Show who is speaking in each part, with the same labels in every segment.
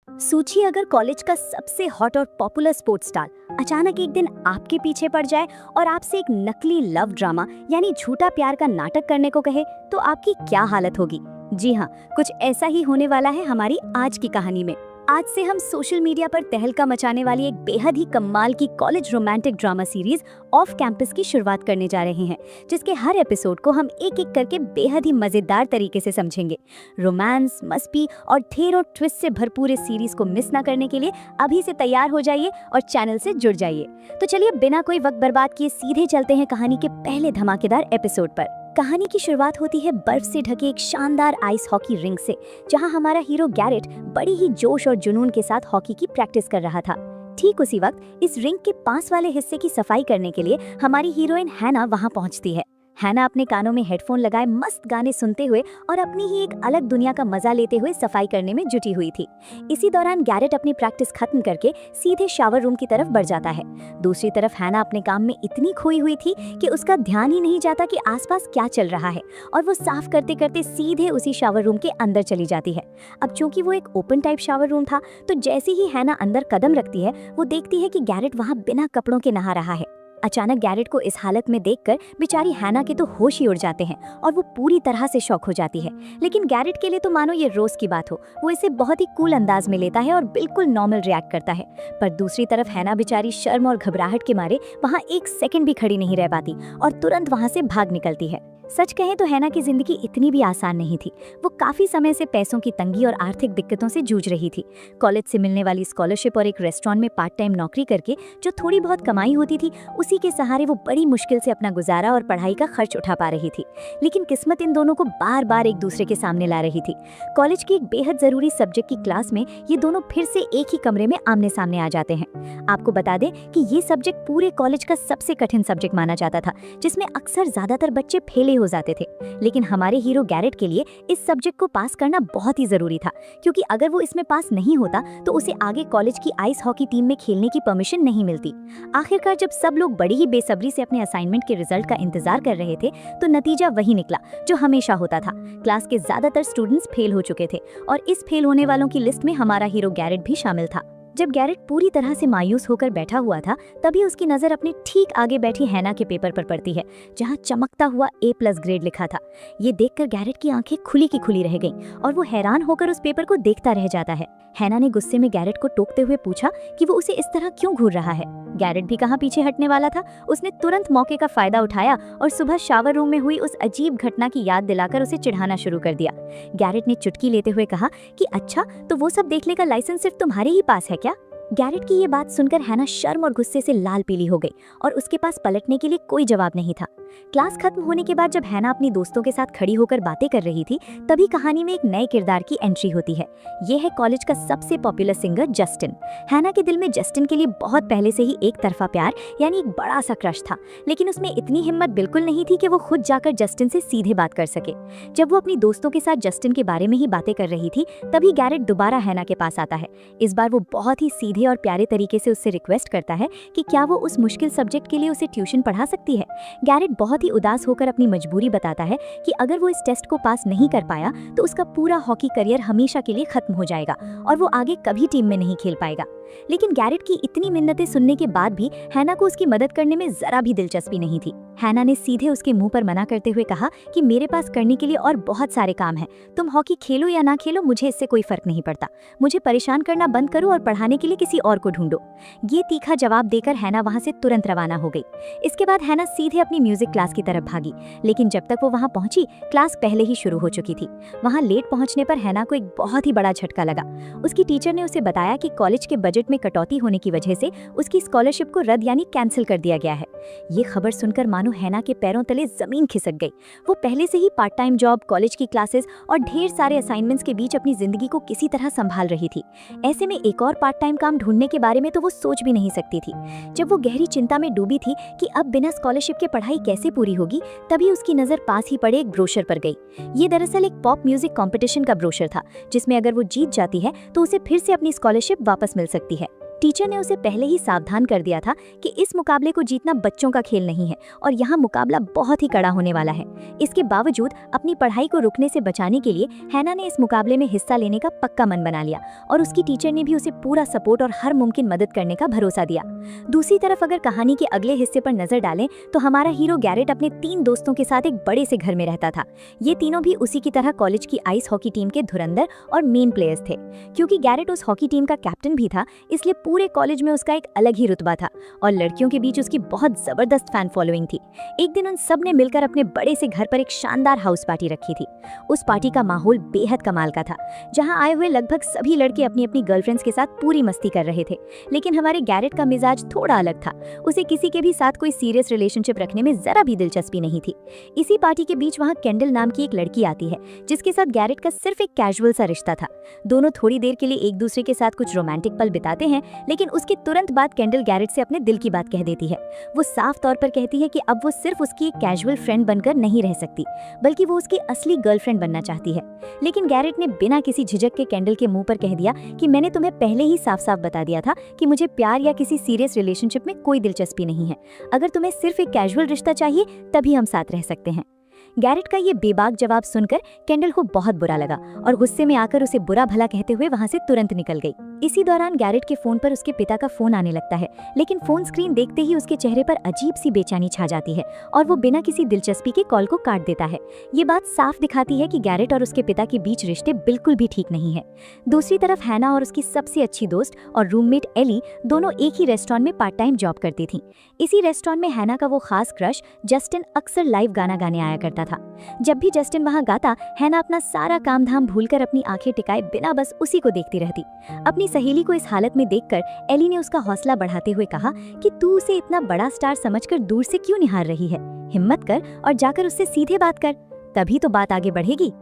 Speaker 1: सोचिए अगर कॉलेज का सबसे हॉट और पॉपुलर स्पोर्ट्स स्टार अचानक एक दिन आपके पीछे पड़ जाए और आपसे एक नकली लव ड्रामा यानी झूठा प्यार का नाटक करने को कहे, तो आपकी क्या हालत होगी। जी हाँ, कुछ ऐसा ही होने वाला है हमारी आज की कहानी में। आज से हम सोशल मीडिया पर तहलका मचाने वाली एक बेहद ही कमाल की college romantic drama series off campus की शुरुआत करने जा रहे हैं, जिसके हर एपिसोड को हम एक एक करके बेहद ही मजेदार तरीके से समझेंगे। रोमांस, मस्ती और ढेरों ट्विस्ट से भरपूर इस सीरीज को मिस ना करने के लिए अभी से तैयार हो जाइए और चैनल से जुड़ जाइए। तो चलिए बिना कोई वक्त बर्बाद किए सीधे चलते हैं कहानी के पहले धमाकेदार एपिसोड पर। कहानी की शुरुआत होती है बर्फ से ढके एक शानदार आइस हॉकी रिंक से, जहां हमारा हीरो गैरेट बड़ी ही जोश और जुनून के साथ हॉकी की प्रैक्टिस कर रहा था। ठीक उसी वक्त इस रिंक के पास वाले हिस्से की सफाई करने के लिए हमारी हीरोइन हैना वहां पहुंचती है। हैना अपने कानों में हेडफोन लगाए मस्त गाने सुनते हुए और अपनी ही एक अलग दुनिया का मजा लेते हुए सफाई करने में जुटी हुई थी। इसी दौरान गैरेट अपनी प्रैक्टिस खत्म करके सीधे शावर रूम की तरफ बढ़ जाता है। दूसरी तरफ हैना अपने काम में इतनी खोई हुई थी कि उसका ध्यान ही नहीं जाता कि आसपास क्या चल रहा है, और वो साफ करते करते सीधे उसी शावर रूम के अंदर चली जाती है। अब चूंकि वो एक ओपन टाइप शावर रूम था, तो जैसे ही हैना अंदर कदम रखती है, वो देखती है कि गैरेट वहां बिना कपड़ों के नहा रहा है। अचानक गैरेट को इस हालत में देखकर बेचारी हैना के तो होश ही उड़ जाते हैं और वो पूरी तरह से शॉक हो जाती है। लेकिन गैरेट के लिए तो मानो ये रोज की बात हो, वो इसे बहुत ही कूल अंदाज में लेता है और बिल्कुल नॉर्मल रिएक्ट करता है। पर दूसरी तरफ हैना बेचारी शर्म और घबराहट के मारे वहाँ एक सेकंड भी खड़ी नहीं रह पाती और तुरंत वहाँ से भाग निकलती है। सच कहें तो हैना की जिंदगी इतनी भी आसान नहीं थी। वो काफी समय से पैसों की तंगी और आर्थिक दिक्कतों से जूझ रही थी। कॉलेज से मिलने वाली स्कॉलरशिप और एक रेस्टोरेंट में पार्ट टाइम नौकरी करके जो थोड़ी बहुत कमाई होती थी, उसी के सहारे वो बड़ी मुश्किल से अपना गुजारा और पढ़ाई का खर्च उठा पा रही थी। लेकिन किस्मत इन दोनों को बार बार एक दूसरे के सामने ला रही थी। कॉलेज की एक बेहद जरूरी सब्जेक्ट की क्लास में ये दोनों फिर से एक ही कमरे में आमने सामने आ जाते हैं। आपको बता दें कि ये सब्जेक्ट पूरे कॉलेज का सबसे कठिन सब्जेक्ट माना जाता था, जिसमें अक्सर ज्यादातर बच्चे फेले हो जाते थे। लेकिन हमारे हीरो गैरेट के लिए इस सब्जेक्ट को पास करना बहुत ही जरूरी था, क्योंकि अगर वो इसमें पास नहीं होता तो उसे आगे कॉलेज की आइस हॉकी टीम में खेलने की परमिशन नहीं मिलती। आखिरकार जब सब लोग बड़ी ही बेसब्री से अपने असाइनमेंट के रिजल्ट का इंतजार कर रहे थे, तो नतीजा वही निकला जो हमेशा होता था। क्लास के ज्यादातर स्टूडेंट्स फेल हो चुके थे और इस फेल होने वालों की लिस्ट में हमारा हीरो गैरेट भी शामिल था। जब गैरेट पूरी तरह से मायूस होकर बैठा हुआ था, तभी उसकी नजर अपने ठीक आगे बैठी हैना के पेपर पर पड़ती है, जहां चमकता हुआ A+ ग्रेड लिखा था। ये देखकर गैरेट की आंखें खुली की खुली रह गईं और वो हैरान होकर उस पेपर को देखता रह जाता है। हैना ने गुस्से में गैरेट को टोकते हुए पूछा कि वो उसे इस तरह क्यों घूर रहा है। गैरेट भी कहाँ पीछे हटने वाला था। उसने तुरंत मौके का फायदा उठाया और सुबह शावर रूम में हुई उस अजीब घटना की याद दिलाकर उसे चिढ़ाना शुरू कर दिया। गैरेट ने चुटकी लेते हुए कहा कि अच्छा, तो वो सब देखने का लाइसेंस सिर्फ तुम्हारे ही पास है क्या? गैरेट की ये बात सुनकर हैना शर्म और गुस्से से लाल पीली हो गई और उसके पास पलटने के लिए कोई जवाब नहीं था। क्लास खत्म होने के बाद जब हैना अपनी दोस्तों के साथ खड़ी होकर बातें कर रही थी, तभी कहानी में एक नए किरदार की एंट्री होती है। ये है कॉलेज का सबसे पॉपुलर सिंगर जस्टिन। हैना के दिल में जस्टिन के लिए बहुत पहले से ही एक तरफा प्यार यानी एक बड़ा सा क्रश था, लेकिन उसमें इतनी हिम्मत बिल्कुल नहीं थी कि वो खुद जाकर जस्टिन से सीधे बात कर सके। जब वो अपनी दोस्तों के साथ जस्टिन के बारे में ही बातें कर रही थी, तभी गैरेट दोबारा हैना के पास आता है। इस बार वो बहुत ही सीधे और प्यारे तरीके से उससे रिक्वेस्ट करता है कि क्या वो उस मुश्किल सब्जेक्ट के लिए उसे ट्यूशन पढ़ा सकती है। गैरेट बहुत ही उदास होकर अपनी मजबूरी बताता है कि अगर वो इस टेस्ट को पास नहीं कर पाया तो उसका पूरा हॉकी करियर हमेशा के लिए खत्म हो जाएगा और वो आगे कभी टीम में नहीं खेल पाएगा। लेकिन गैरेट की इतनी मिन्नतें सुनने के बाद भी हैना को उसकी मदद करने में जरा भी दिलचस्पी नहीं थी। हैना ने सीधे उसके मुंह पर मना करते हुए कहा कि मेरे पास करने के लिए और बहुत सारे काम हैं। तुम हॉकी खेलो या ना खेलो, मुझे इससे कोई फर्क नहीं पड़ता। मुझे परेशान करना बंद करो और पढ़ाने के लिए किसी और को ढूंढो। ये तीखा जवाब देकर हैना वहां से तुरंत रवाना हो गई। इसके बाद हैना सीधे अपनी म्यूजिक क्लास की तरफ भागी, लेकिन जब तक वो वहां पहुंची, क्लास पहले ही शुरू हो चुकी थी। वहां लेट पहुंचने पर हैना को एक बहुत ही बड़ा झटका लगा। उसकी टीचर ने उसे बताया कि कॉलेज के बजट में कटौती होने की वजह से उसकी स्कॉलरशिप को रद्द यानी कैंसिल कर दिया गया है। ये खबर सुनकर मानो हैना के पैरों तले जमीन खिसक गई। वो पहले से ही पार्ट टाइम जॉब, कॉलेज की क्लासेस और ढेर सारे असाइनमेंट्स के बीच अपनी जिंदगी को किसी तरह संभाल रही थी। ऐसे में एक और पार्ट टाइम काम ढूंढने के बारे में तो वो सोच भी नहीं सकती थी। जब वो गहरी चिंता में डूबी थी कि अब बिना स्कॉलरशिप के पढ़ाई कैसे पूरी होगी, तभी उसकी नजर पास ही पड़े एक ब्रोशर पर गई। ये दरअसल एक पॉप म्यूजिक कंपटीशन का ब्रोशर था, जिसमें अगर वो जीत जाती है तो उसे फिर से अपनी स्कॉलरशिप वापस मिल सकती है। टीचर ने उसे पहले ही सावधान कर दिया था कि इस मुकाबले को जीतना बच्चों का खेल नहीं है और यहाँ मुकाबला बहुत ही कड़ा होने वाला है। इसके बावजूद अपनी पढ़ाई को रुकने से बचाने के लिए हैना ने इस मुकाबले में हिस्सा लेने का पक्का मन बना लिया और उसकी टीचर ने भी उसे पूरा सपोर्ट और हर मुमकिन मदद करने का भरोसा दिया। दूसरी तरफ अगर कहानी के अगले हिस्से पर नजर डालें तो हमारा हीरो गैरेट अपने 3 दोस्तों के साथ एक बड़े से घर में रहता था। ये तीनों भी उसी की तरह कॉलेज की आइस हॉकी टीम के धुरंधर और मेन प्लेयर्स थे। क्योंकि गैरेट उस हॉकी टीम का कैप्टन भी था, इसलिए पूरे कॉलेज में उसका एक अलग ही रुतबा था और लड़कियों के बीच उसकी बहुत जबरदस्त फैन फॉलोइंग थी। एक दिन उन सब ने मिलकर अपने बड़े से घर पर एक शानदार हाउस पार्टी रखी थी। उस पार्टी का माहौल बेहद कमाल का था, जहां आए हुए लगभग सभी लड़के अपनी अपनी गर्लफ्रेंड्स के साथ पूरी मस्ती कर रहे थे। लेकिन हमारे गैरेट का मिजाज थोड़ा अलग था। उसे किसी के भी साथ कोई सीरियस रिलेशनशिप रखने में जरा भी दिलचस्पी नहीं थी। इसी पार्टी के बीच वहां केंडल नाम की एक लड़की आती है, जिसके साथ गैरेट का सिर्फ एक कैजुअल सा रिश्ता था। दोनों थोड़ी देर के लिए एक दूसरे के साथ कुछ रोमांटिक पल बिताते हैं, लेकिन उसके तुरंत बाद केंडल गैरेट से अपने दिल की बात कह देती है। वो साफ तौर पर कहती है कि अब वो सिर्फ उसकी एक कैजुअल फ्रेंड बनकर नहीं रह सकती, बल्कि वो उसकी असली गर्लफ्रेंड बनना चाहती है। लेकिन गैरेट ने बिना किसी झिझक के केंडल के मुंह पर कह दिया कि मैंने तुम्हें पहले ही साफ साफ बता दिया था कि मुझे प्यार या किसी सीरियस रिलेशनशिप में कोई दिलचस्पी नहीं है। अगर तुम्हें सिर्फ एक कैजुअल रिश्ता चाहिए तभी हम साथ रह सकते हैं। गैरेट का ये बेबाक जवाब सुनकर केंडल को बहुत बुरा लगा और गुस्से में आकर उसे बुरा भला कहते हुए वहां से तुरंत निकल गई। इसी दौरान गैरेट के फोन पर उसके पिता का फोन आने लगता है, लेकिन फोन स्क्रीन देखते ही उसके चेहरे पर अजीब सी बेचैनी छा जाती है और वो बिना किसी दिलचस्पी के कॉल को काट देता है। ये बात साफ दिखाती है कि गैरेट और उसके पिता के बीच रिश्ते बिल्कुल भी ठीक नहीं है। दूसरी तरफ हैना और उसकी सबसे अच्छी दोस्त और रूममेट एली दोनों एक ही रेस्टोरेंट में पार्ट टाइम जॉब करती थी। इसी रेस्टोरेंट में हैना का वो खास क्रश जस्टिन अक्सर लाइव गाना गाने आया करता था। जब भी जस्टिन वहां गाता, हैना अपना सारा काम धाम भूलकर अपनी आंखें टिकाए बिना बस उसी को देखती रहती। अपनी सहेली को इस हालत में देखकर एली ने उसका हौसला बढ़ाते हुए कहा कि तू उसे इतना बड़ा स्टार समझकर दूर से क्यों निहार रही है, हिम्मत कर और जाकर उससे सीधे बात कर, तभी तो बात आगे बढ़ेगी।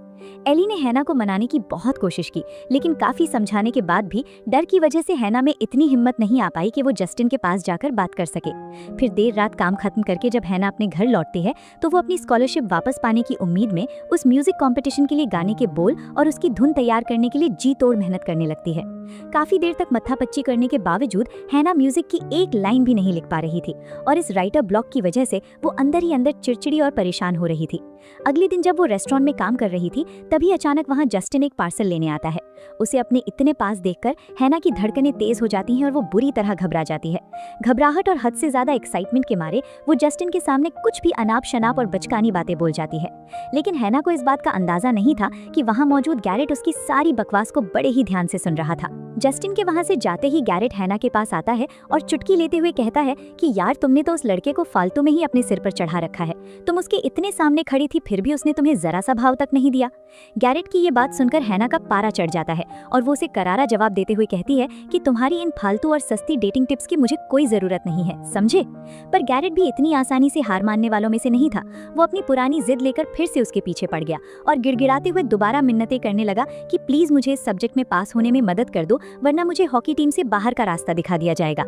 Speaker 1: एली ने हैना को मनाने की बहुत कोशिश की, लेकिन काफी समझाने के बाद भी डर की वजह से हैना में इतनी हिम्मत नहीं आ पाई कि वो जस्टिन के पास जाकर बात कर सके। फिर देर रात काम खत्म करके जब हैना अपने घर लौटती है तो वो अपनी स्कॉलरशिप वापस पाने की उम्मीद में उस म्यूजिक कंपटीशन के लिए गाने के बोल और उसकी धुन तैयार करने के लिए जी तोड़ मेहनत करने लगती है। काफी देर तक मत्थापच्ची करने के बावजूद हैना म्यूजिक की एक लाइन भी नहीं लिख पा रही थी और इस राइटर ब्लॉक की वजह से वो अंदर ही अंदर चिड़चिड़ी और परेशान हो रही थी। अगले दिन जब वो रेस्टोरेंट में काम कर रही थी, तभी अचानक वहां जस्टिन एक पार्सल लेने आता है। उसे अपने इतने पास देखकर हैना की धड़कनें तेज हो जाती हैं और वो बुरी तरह घबरा जाती है। घबराहट और हद से ज्यादा एक्साइटमेंट के मारे वो जस्टिन के सामने कुछ भी अनाप शनाप और बचकानी बातें बोल जाती है। लेकिन हैना को इस बात का अंदाजा नहीं था कि वहां मौजूद गैरेट उसकी सारी बकवास को बड़े ही ध्यान से सुन रहा था। जस्टिन के वहां से जाते ही गैरेट हैना के पास आता है और चुटकी लेते हुए कहता है कि यार, तुमने तो उस लड़के को फालतू में ही अपने सिर पर चढ़ा रखा है। तुम उसके इतने सामने खड़ी थी, फिर भी उसने तुम्हें जरा सा भाव तक नहीं दिया। गैरेट की ये बात सुनकर हैना का पारा चढ़ जाता है और वो उसे करारा जवाब देते हुए कहती है कि तुम्हारी इन फालतू और सस्ती डेटिंग टिप्स की मुझे कोई जरूरत नहीं है, समझे। पर गैरेट भी इतनी आसानी से हार मानने वालों में से नहीं था। वो अपनी पुरानी जिद लेकर फिर से उसके पीछे पड़ गया और गिड़गिड़ाते हुए दोबारा मिन्नतें करने लगा कि प्लीज मुझे इस सब्जेक्ट में पास होने में मदद कर दो, वरना मुझे हॉकी टीम से बाहर का रास्ता दिखा दिया जाएगा।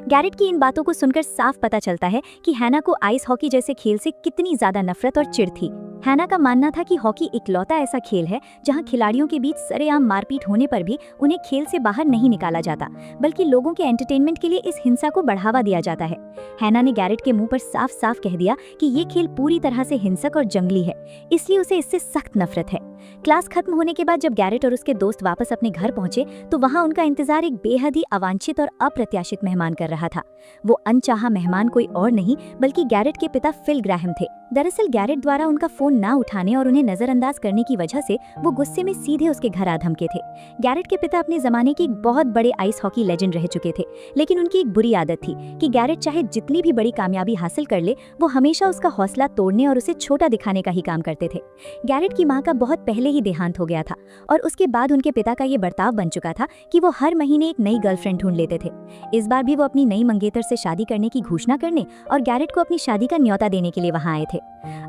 Speaker 1: गैरेट की इन बातों को सुनकर साफ पता चलता है कि हैना को आइस हॉकी जैसे खेल से कितनी ज्यादा नफरत और चिढ़ थी। हैना का मानना था कि हॉकी इकलौता ऐसा खेल है जहां खिलाड़ियों के बीच सरेआम मारपीट होने पर भी उन्हें खेल से बाहर नहीं निकाला जाता, बल्कि लोगों के एंटरटेनमेंट के लिए इस हिंसा को बढ़ावा दिया जाता है। हैना ने गैरेट के मुंह पर साफ साफ कह दिया कि ये खेल पूरी तरह से हिंसक और जंगली है, इसलिए उसे इससे सख्त नफरत है। क्लास खत्म होने के बाद जब गैरेट और उसके दोस्त वापस अपने घर पहुंचे तो वहां उनका इंतजार एक बेहद ही अवांछित और अप्रत्याशित मेहमान कर रहा था। वो अनचाहा मेहमान कोई और नहीं बल्कि गैरेट के पिता फिल ग्राहम थे। दरअसल गैरेट द्वारा उनका फोन ना उठाने और उन्हें नजरअंदाज करने की वजह से वो गुस्से में सीधे उसके घर आ धमके थे। गैरेट के पिता अपने जमाने के एक बहुत बड़े आइस हॉकी लेजेंड रह चुके थे, लेकिन उनकी एक बुरी आदत थी कि गैरेट चाहे जितनी भी बड़ी कामयाबी हासिल कर ले, वो हमेशा उसका हौसला तोड़ने और उसे छोटा दिखाने का ही काम करते थे। गैरेट की माँ का बहुत पहले ही देहांत हो गया था और उसके बाद उनके पिता का ये बर्ताव बन चुका था कि वो हर महीने एक नई गर्लफ्रेंड ढूंढ लेते थे। इस बार भी वो अपनी नई मंगेतर से शादी करने की घोषणा करने और गैरेट को अपनी शादी का न्योता देने के लिए वहां आए थे।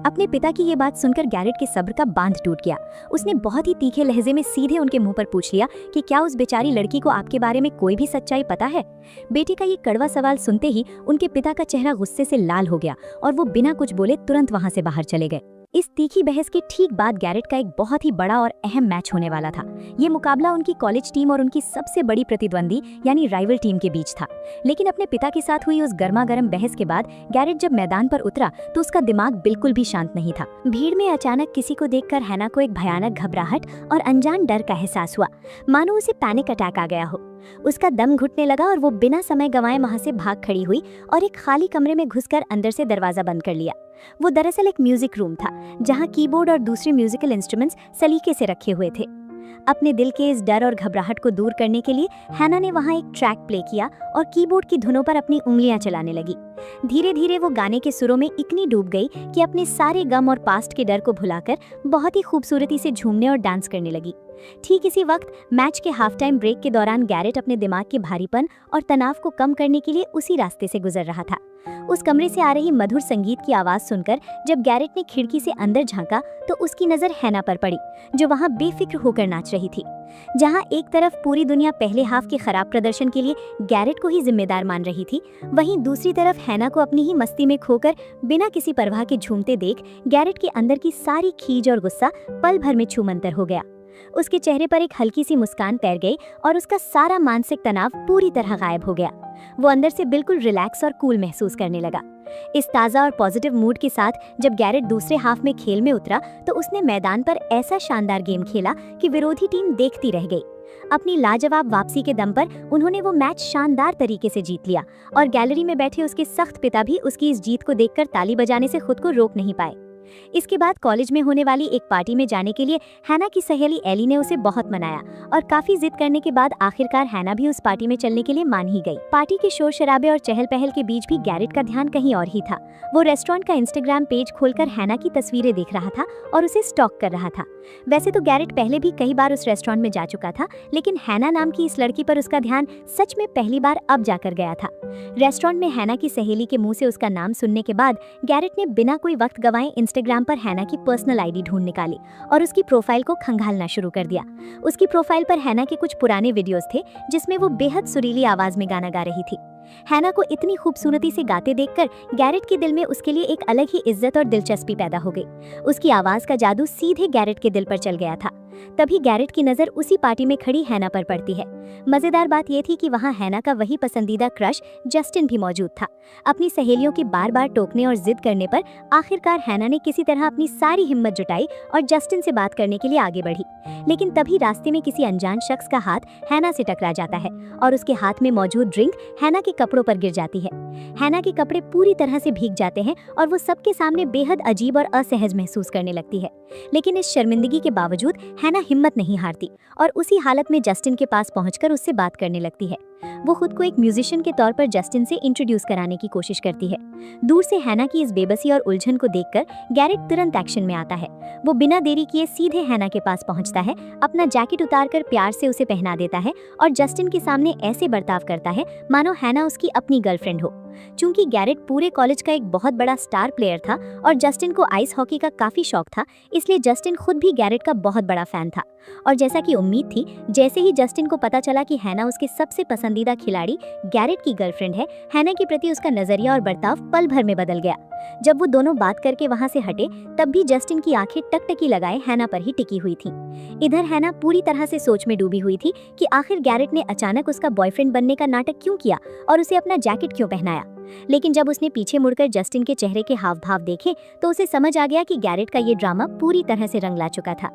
Speaker 1: अपने पिता की ये बात सुनकर गैरेट के सब्र का बांध टूट गया। उसने बहुत ही तीखे लहजे में सीधे उनके मुंह पर पूछ लिया कि क्या उस बेचारी लड़की को आपके बारे में कोई भी सच्चाई पता है। बेटे का ये कड़वा सवाल सुनते ही उनके पिता का चेहरा गुस्से से लाल हो गया और वो बिना कुछ बोले तुरंत वहां से बाहर चले गए। इस तीखी बहस के ठीक बाद गैरेट का एक बहुत ही बड़ा और अहम मैच होने वाला था। ये मुकाबला उनकी कॉलेज टीम और उनकी सबसे बड़ी प्रतिद्वंदी यानी राइवल टीम के बीच था। लेकिन अपने पिता के साथ हुई उस गर्मागर्म बहस के बाद गैरेट जब मैदान पर उतरा तो उसका दिमाग बिल्कुल भी शांत नहीं था। भीड़ में अचानक किसी को देखकर हैना को एक भयानक घबराहट और अनजान डर का एहसास हुआ, मानो उसे पैनिक अटैक आ गया हो। उसका दम घुटने लगा और वो बिना समय गंवाए वहां से भाग खड़ी हुई और एक खाली कमरे में घुसकर अंदर से दरवाजा बंद कर लिया। वो दरअसल एक म्यूजिक रूम था जहां कीबोर्ड और दूसरे म्यूजिकल इंस्ट्रूमेंट्स सलीके से रखे हुए थे। अपने दिल के इस डर और घबराहट को दूर करने के लिए हैना ने वहां एक ट्रैक प्ले किया और कीबोर्ड की धुनों पर अपनी उंगलियां चलाने लगी। धीरे धीरे वो गाने के सुरों में इतनी डूब गई कि अपने सारे गम और पास्ट के डर को भुलाकर बहुत ही खूबसूरती से झूमने और डांस करने लगी। ठीक इसी वक्त मैच के हाफ टाइम ब्रेक के दौरान गैरेट अपने दिमाग के भारीपन और तनाव को कम करने के लिए उसी रास्ते से गुजर रहा था। उस कमरे से आ रही मधुर संगीत की आवाज सुनकर जब गैरेट ने खिड़की से अंदर झांका तो उसकी नजर हैना पर पड़ी, जो वहां बेफिक्र होकर नाच रही थी। जहां एक तरफ पूरी दुनिया पहले हाफ के खराब प्रदर्शन के लिए गैरेट को ही जिम्मेदार मान रही थी, वहीं दूसरी तरफ हैना को अपनी ही मस्ती में खोकर बिना किसी परवाह के झूमते देख गैरेट के अंदर की सारी खीज और गुस्सा पल भर में छूमंतर हो गया। उसके चेहरे पर एक हल्की सी मुस्कान तैर गई और उसका सारा मानसिक तनाव पूरी तरह गायब हो गया। वो अंदर से बिल्कुल रिलैक्स और कूल महसूस करने लगा। इस ताज़ा और पॉजिटिव मूड के साथ जब गैरेट दूसरे हाफ में खेल में उतरा तो उसने मैदान पर ऐसा शानदार गेम खेला कि विरोधी टीम देखती रह गई। अपनी लाजवाब वापसी के दम पर उन्होंने वो मैच शानदार तरीके से जीत लिया और गैलरी में बैठे उसके सख्त पिता भी उसकी इस जीत को देखकर ताली बजाने से खुद को रोक नहीं पाए। इसके बाद कॉलेज में होने वाली एक पार्टी में जाने के लिए हैना की सहेली एली ने उसे बहुत मनाया और काफी जिद करने के बाद आखिरकार हैना भी उस पार्टी में चलने के लिए मान ही गई। पार्टी के शोर शराबे और चहल पहल के बीच भी गैरेट का ध्यान कहीं और ही था। वो रेस्टोरेंट का इंस्टाग्राम पेज खोलकर हैना की तस्वीरें देख रहा था और उसे स्टॉक कर रहा था। वैसे तो गैरेट पहले भी कई बार उस रेस्टोरेंट में जा चुका था, लेकिन हैना नाम की इस लड़की पर उसका ध्यान सच में पहली बार अब जाकर गया था। रेस्टोरेंट में हैना की सहेली के मुंह से उसका नाम सुनने के बाद गैरेट ने बिना कोई वक्त गंवाए इंस्टाग्राम पर हैना की पर्सनल आईडी ढूंढ निकाली और उसकी प्रोफाइल को खंगालना शुरू कर दिया। उसकी प्रोफाइल पर हैना के कुछ पुराने वीडियोस थे जिसमें वो बेहद सुरीली आवाज में गाना गा रही थी। हैना को इतनी खूबसूरती से गाते देखकर गैरेट के दिल में उसके लिए एक अलग ही इज्जत और दिलचस्पी पैदा हो गई। उसकी आवाज का जादू सीधे गैरेट के दिल पर चल गया था। तभी गैरेट की नजर उसी पार्टी में खड़ी हैना पर पड़ती है। मजेदार बात यह थी कि वहां हैना का वही पसंदीदा क्रश जस्टिन भी मौजूद था। अपनी सहेलियों के बार बार टोकने और जिद करने पर आखिरकार हैना ने किसी तरह अपनी सारी हिम्मत जुटाई और जस्टिन से बात करने के लिए आगे बढ़ी। लेकिन तभी रास्ते में किसी अनजान शख्स का हाथ हैना से टकरा जाता है और उसके हाथ में मौजूद ड्रिंक हैना के कपड़ों पर गिर जाती है। हैना के कपड़े पूरी तरह से भीग जाते हैं और वो सबके सामने बेहद अजीब और असहज महसूस करने लगती है। लेकिन इस शर्मिंदगी के बावजूद हैना हिम्मत नहीं हारती और उसी हालत में जस्टिन के पास पहुंचकर उससे बात करने लगती है। वो खुद को एक म्यूजिशियन के तौर पर जस्टिन से इंट्रोड्यूस कराने की कोशिश करती है। दूर से हैना की इस बेबसी और उलझन को देखकर गैरेट तुरंत एक्शन में आता है। वो बिना देरी किए सीधे हैना के पास पहुंचता है, अपना जैकेट उतारकर प्यार से उसे पहना देता है और जस्टिन के सामने ऐसे बर्ताव करता है मानो हैना उसकी अपनी गर्लफ्रेंड हो। चूंकि गैरेट पूरे कॉलेज का एक बहुत बड़ा स्टार प्लेयर था और जस्टिन को आइस हॉकी का काफी शौक था, इसलिए जस्टिन खुद भी गैरेट का बहुत बड़ा फैन था। और जैसा कि उम्मीद थी, जैसे ही जस्टिन को पता चला कि हैना उसके सबसे पसंदीदा खिलाड़ी गैरेट की गर्लफ्रेंड है, हैना के प्रति उसका नजरिया और बर्ताव पल भर में बदल गया। जब वो दोनों बात करके वहां से हटे, तब भी जस्टिन की आंखें टकटकी लगाए हैना पर ही टिकी हुई थी। इधर हैना पूरी तरह से सोच में डूबी हुई थी कि आखिर गैरेट ने अचानक उसका बॉयफ्रेंड बनने का नाटक क्यों किया और उसे अपना जैकेट क्यों पहनाया। लेकिन जब उसने पीछे मुड़कर जस्टिन के चेहरे के हाव भाव देखे तो उसे समझ आ गया कि गैरेट का ये ड्रामा पूरी तरह से रंग ला चुका था।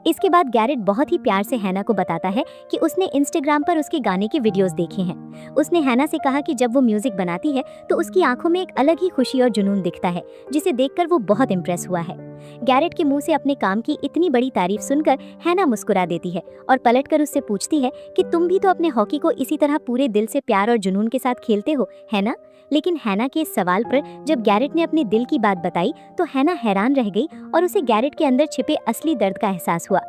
Speaker 1: इसके बाद गैरेट बहुत ही प्यार से हैना को बताता है कि उसने इंस्टाग्राम पर उसके गाने के वीडियोस देखे हैं। उसने हैना से कहा कि जब वो म्यूजिक बनाती है तो उसकी आंखों में एक अलग ही खुशी और जुनून दिखता है, जिसे देखकर वो बहुत इम्प्रेस हुआ है। गैरेट के मुंह से अपने काम की इतनी बड़ी तारीफ सुनकर हैना मुस्कुरा देती है और पलटकर उससे पूछती है कि तुम भी तो अपने हॉकी को इसी तरह पूरे दिल से प्यार और जुनून के साथ खेलते हो, है ना? लेकिन हैना के इस सवाल पर जब गैरेट ने अपने दिल की बात बताई तो हैना हैरान रह गई और उसे गैरेट के अंदर छिपे असली दर्द का एहसास हुआ।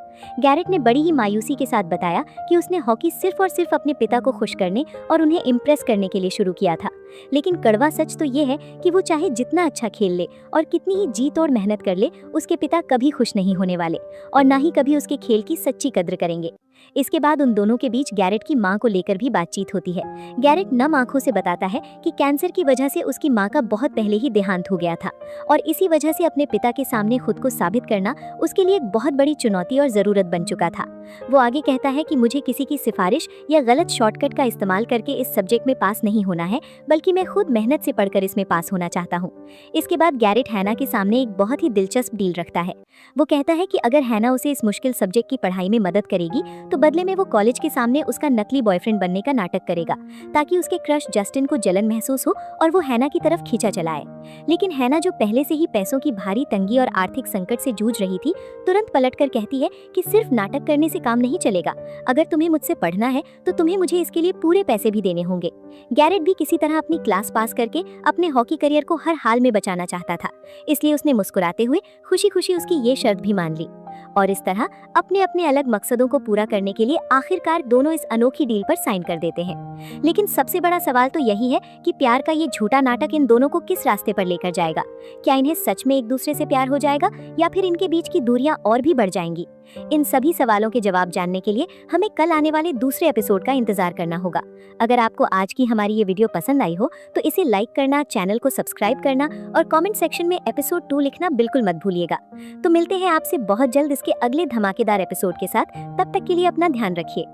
Speaker 1: गैरेट ने बड़ी ही मायूसी के साथ बताया कि उसने हॉकी सिर्फ और सिर्फ अपने पिता को खुश करने और उन्हें इम्प्रेस करने के लिए शुरू किया था। लेकिन कड़वा सच तो ये है कि वो चाहे जितना अच्छा खेल ले और कितनी ही जी तोड़ मेहनत कर ले, उसके पिता कभी खुश नहीं होने वाले और ना ही कभी उसके खेल की सच्ची कद्र करेंगे। इसके बाद उन दोनों के बीच गैरेट की मां को लेकर भी बातचीत होती है। गैरेट नम आंखों से बताता है कि कैंसर की वजह से उसकी मां का बहुत पहले ही देहांत हो गया था और इसी वजह से अपने पिता के सामने खुद को साबित करना उसके लिए एक बहुत बड़ी चुनौती और जरूरत बन चुका था। वो आगे कहता है कि मुझे किसी की सिफारिश या गलत शॉर्टकट का इस्तेमाल करके इस सब्जेक्ट में पास नहीं होना है, बल्कि मैं खुद मेहनत से पढ़कर इसमें पास होना चाहता हूँ। इसके बाद गैरेट हैना के सामने एक बहुत ही दिलचस्प डील रखता है। वो कहता है कि अगर हैना उसे इस मुश्किल सब्जेक्ट की पढ़ाई में मदद करेगी तो बदले में वो कॉलेज के सामने उसका नकली बॉयफ्रेंड बनने का नाटक करेगा, ताकि उसके क्रश जस्टिन को जलन महसूस हो और वो हैना की तरफ खींचा चलाए। लेकिन हैना, जो पहले से ही पैसों की भारी तंगी और आर्थिक संकट से जूझ रही थी, तुरंत पलटकर कहती है कि सिर्फ नाटक करने से काम नहीं चलेगा। अगर तुम्हें मुझसे पढ़ना है तो तुम्हें मुझे इसके लिए पूरे पैसे भी देने होंगे। गैरेट भी किसी तरह अपनी क्लास पास करके अपने हॉकी करियर को हर हाल में बचाना चाहता था, इसलिए उसने मुस्कुराते हुए खुशी खुशी उसकी ये शर्त भी मान ली। और इस तरह अपने अपने अलग मकसदों को पूरा करने के लिए आखिरकार दोनों इस अनोखी डील पर साइन कर देते हैं। लेकिन सबसे बड़ा सवाल तो यही है कि प्यार का ये झूठा नाटक इन दोनों को किस रास्ते पर लेकर जाएगा। क्या इन्हें सच में एक दूसरे से प्यार हो जाएगा या फिर इनके बीच की दूरियां और भी बढ़ जाएंगी? इन सभी सवालों के जवाब जानने के लिए हमें कल आने वाले दूसरे एपिसोड का इंतजार करना होगा। अगर आपको आज की हमारी ये वीडियो पसंद आई हो तो इसे लाइक करना, चैनल को सब्सक्राइब करना और कमेंट सेक्शन में एपिसोड 2 लिखना बिल्कुल मत भूलिएगा। तो मिलते हैं आपसे बहुत जल्द इसके अगले धमाकेदार एपिसोड के साथ। तब तक के लिए अपना ध्यान रखिए।